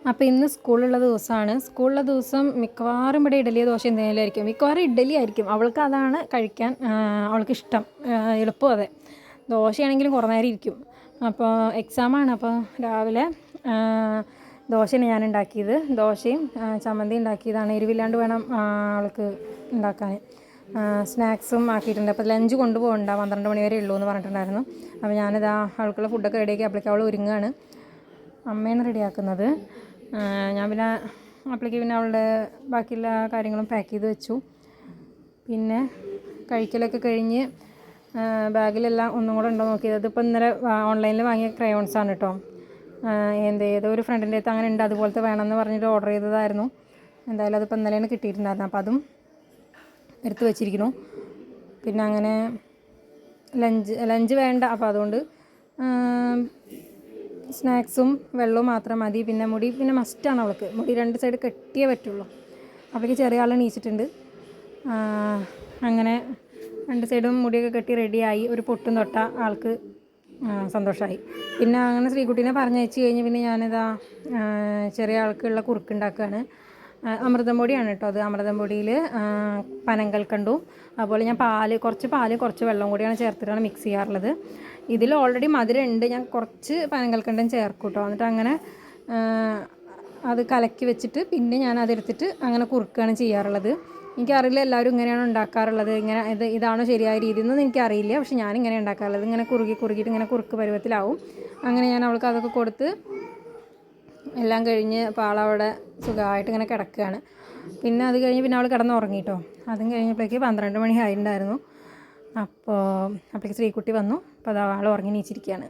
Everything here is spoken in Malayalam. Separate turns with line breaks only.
അപ്പോൾ ഇന്ന് സ്കൂളുള്ള ദിവസമാണ്. സ്കൂളുള്ള ദിവസം മിക്കവാറും ഇവിടെ ഇഡലിയോ ദോശ എന്തെങ്കിലും ആയിരിക്കും. മിക്കവാറും ഇഡലി ആയിരിക്കും. അവൾക്ക് അതാണ് കഴിക്കാൻ അവൾക്കിഷ്ടം. എളുപ്പം അതെ. ദോശയാണെങ്കിലും കുറേ നേരം ഇരിക്കും. അപ്പോൾ എക്സാമാണ്. അപ്പോൾ രാവിലെ ദോശയാണ് ഞാൻ ഉണ്ടാക്കിയത്. ദോശയും ചമ്മന്തി ഉണ്ടാക്കിയതാണ്. എരിവില്ലാണ്ട് വേണം അവൾക്ക് ഉണ്ടാക്കാൻ. സ്നാക്സും ആക്കിയിട്ടുണ്ട്. അപ്പോൾ ലഞ്ച് കൊണ്ടുപോകണ്ട, 12 മണി വരെ ഉള്ളൂ എന്ന് പറഞ്ഞിട്ടുണ്ടായിരുന്നു. അപ്പോൾ ഞാനിതാ അവൾക്കുള്ള ഫുഡൊക്കെ റെഡിയാക്കി അപ്പോഴേക്കും അവൾ ഒരുങ്ങുകയാണ്. അമ്മയാണ് റെഡിയാക്കുന്നത്. ഞാൻ പിന്നെ അപ്പോഴേക്ക് പിന്നെ അവളുടെ ബാക്കിയുള്ള കാര്യങ്ങളും പാക്ക് ചെയ്ത് വെച്ചു. പിന്നെ കഴിക്കലൊക്കെ കഴിഞ്ഞ് ബാഗിലെല്ലാം ഒന്നും കൂടെ ഉണ്ടോ നോക്കിയത്. അതിപ്പോൾ ഇന്നലെ ഓൺലൈനിൽ വാങ്ങിയ ക്രയോൺസാണ് കേട്ടോ. ഏതോ ഒരു ഫ്രണ്ടിൻ്റെ അടുത്ത് അങ്ങനെ ഉണ്ട്, അതുപോലത്തെ വേണമെന്ന് പറഞ്ഞിട്ട് ഓർഡർ ചെയ്തതായിരുന്നു. എന്തായാലും അതിപ്പോൾ ഇന്നലെയാണ് കിട്ടിയിട്ടുണ്ടായിരുന്നു. അപ്പോൾ അതും എടുത്ത് വെച്ചിരിക്കുന്നു. പിന്നെ അങ്ങനെ ലഞ്ച് വേണ്ട, അപ്പോൾ അതുകൊണ്ട് സ്നാക്സും വെള്ളവും മാത്രം മതി. പിന്നെ മുടി പിന്നെ മസ്റ്റാണ് അവൾക്ക്. മുടി 2 സൈഡ് കെട്ടിയേ പറ്റുള്ളൂ. അപ്പോഴേക്ക് ചെറിയ ആൾ എണീച്ചിട്ടുണ്ട്. അങ്ങനെ 2 സൈഡും മുടിയൊക്കെ കെട്ടി റെഡിയായി. ഒരു പൊട്ടും തൊട്ട ആൾക്ക് സന്തോഷമായി. പിന്നെ അങ്ങനെ ശ്രീകുട്ടീനെ പറഞ്ഞയച്ച് കഴിഞ്ഞ് പിന്നെ ഞാനിതാ ചെറിയ ആൾക്കുള്ള കുറുക്കുണ്ടാക്കുകയാണ്. അമൃതം പൊടിയാണ് കേട്ടോ അത്. അമൃതം പൊടിയിൽ പനങ്കൽക്കണ്ടും അതുപോലെ ഞാൻ കുറച്ച് വെള്ളം കൂടിയാണ് ചേർത്തിട്ടാണ് മിക്സ് ചെയ്യാറുള്ളത്. ഇതിൽ ഓൾറെഡി മധുരം ഉണ്ട്. ഞാൻ കുറച്ച് പനങ്കൽക്കണ്ടം ചേർക്കും കേട്ടോ. എന്നിട്ട് അങ്ങനെ അത് കലക്കി വെച്ചിട്ട് പിന്നെ ഞാൻ അതെടുത്തിട്ട് അങ്ങനെ കുറുക്കുകയാണ് ചെയ്യാറുള്ളത്. എനിക്കറിയില്ല എല്ലാവരും ഇങ്ങനെയാണ് ഉണ്ടാക്കാറുള്ളത്. ഇതാണോ ശരിയായ രീതി എന്നൊന്നും എനിക്കറിയില്ല. പക്ഷെ ഞാനിങ്ങനെ ഉണ്ടാക്കാറുള്ളത്. ഇങ്ങനെ കുറുകിയിട്ട് ഇങ്ങനെ കുറുക്ക് പരുവത്തിലാവും. അങ്ങനെ ഞാൻ അവൾക്ക് അതൊക്കെ കൊടുത്ത് എല്ലാം കഴിഞ്ഞ് പാളവിടെ സുഖമായിട്ട് ഇങ്ങനെ കിടക്കുകയാണ്. പിന്നെ അത് കഴിഞ്ഞ് പിന്നെ അവൾ കിടന്നുറങ്ങി കേട്ടോ. അതും കഴിഞ്ഞപ്പോഴേക്ക് 12 മണി ആയിട്ടുണ്ടായിരുന്നു. അപ്പോഴേക്ക് ശ്രീകുട്ടി വന്നു. അപ്പോൾ അത് ആൾ ഉറങ്ങി എണീച്ചിരിക്കുകയാണ്.